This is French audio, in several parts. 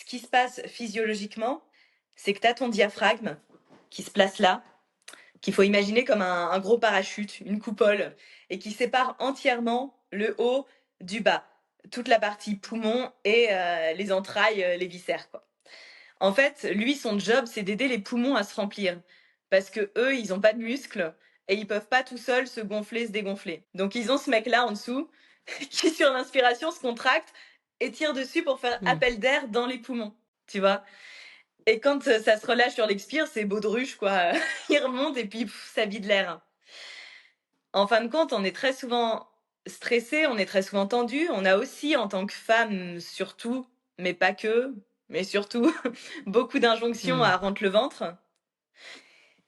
qui se passe physiologiquement, c'est que tu as ton diaphragme qui se place là, qu'il faut imaginer comme un gros parachute, une coupole, et qui sépare entièrement le haut du bas, toute la partie poumon et les entrailles, les viscères, quoi. En fait, lui, son job, c'est d'aider les poumons à se remplir, parce que eux, ils ont pas de muscles et ils peuvent pas tout seuls se gonfler, se dégonfler. Donc ils ont ce mec-là en dessous qui, sur l'inspiration, se contracte et tire dessus pour faire Mmh. appel d'air dans les poumons, tu vois. Et quand ça se relâche sur l'expire, c'est baudruche, quoi. Il remonte et puis ça vide l'air. En fin de compte, on est très souvent stressé, on est très souvent tendu. On a aussi, en tant que femme, surtout, mais pas que, mais surtout, beaucoup d'injonctions Mmh. à rentrer le ventre.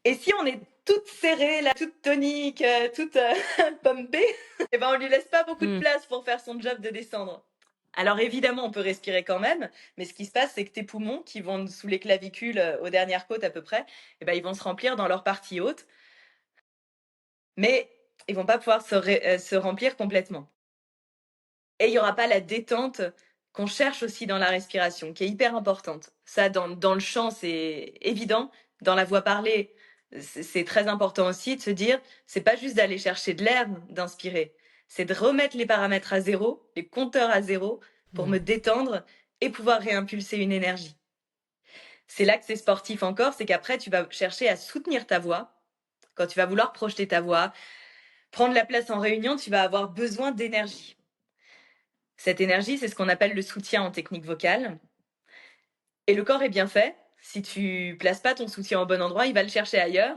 Et si on est toute serrée, là, toute tonique, toute pumpée, et ben on lui laisse pas beaucoup de Mmh. place pour faire son job de descendre. Alors évidemment, on peut respirer quand même, mais ce qui se passe, c'est que tes poumons, qui vont sous les clavicules aux dernières côtes à peu près, eh ben, ils vont se remplir dans leur partie haute, mais ils vont pas pouvoir se remplir complètement. Et il y aura pas la détente qu'on cherche aussi dans la respiration, qui est hyper importante. Ça, dans le chant, c'est évident. Dans la voix parlée, c'est très important aussi de se dire, c'est pas juste d'aller chercher de l'air, d'inspirer. C'est de remettre les paramètres à zéro, les compteurs à zéro, pour Mmh. me détendre et pouvoir réimpulser une énergie. C'est là que c'est sportif encore, c'est qu'après, tu vas chercher à soutenir ta voix. Quand tu vas vouloir projeter ta voix, prendre la place en réunion, tu vas avoir besoin d'énergie. Cette énergie, c'est ce qu'on appelle le soutien en technique vocale. Et le corps est bien fait. Si tu places pas ton soutien au bon endroit, il va le chercher ailleurs.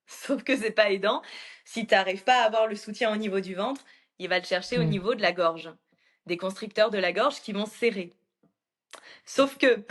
Sauf que c'est pas aidant. Si tu n'arrives pas à avoir le soutien au niveau du ventre, il va le chercher au Mmh. niveau de la gorge. Des constricteurs de la gorge qui vont serrer. Sauf que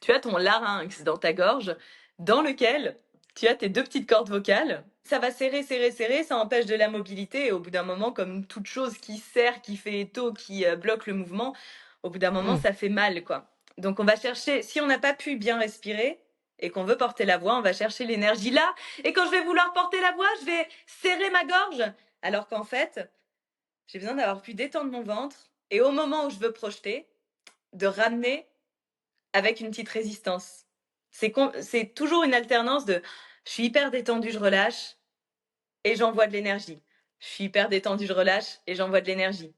tu as ton larynx dans ta gorge, dans lequel tu as tes deux petites cordes vocales. Ça va serrer, serrer, serrer, ça empêche de la mobilité. Et au bout d'un moment, comme toute chose qui serre, qui fait étau, qui bloque le mouvement, au bout d'un moment, Mmh. ça fait mal, quoi. Donc on va chercher, si on n'a pas pu bien respirer et qu'on veut porter la voix, on va chercher l'énergie là. Et quand je vais vouloir porter la voix, je vais serrer ma gorge. Alors qu'en fait, j'ai besoin d'avoir pu détendre mon ventre. Et au moment où je veux projeter, de ramener avec une petite résistance. C'est toujours une alternance de je suis hyper détendue, je relâche et j'envoie de l'énergie. Je suis hyper détendue, je relâche et j'envoie de l'énergie.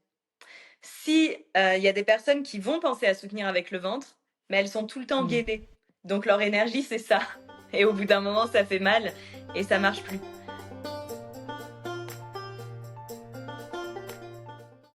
Si il y a des personnes qui vont penser à soutenir avec le ventre, mais elles sont tout le temps Mmh. gainées. Donc leur énergie, c'est ça. Et au bout d'un moment, ça fait mal et ça marche plus.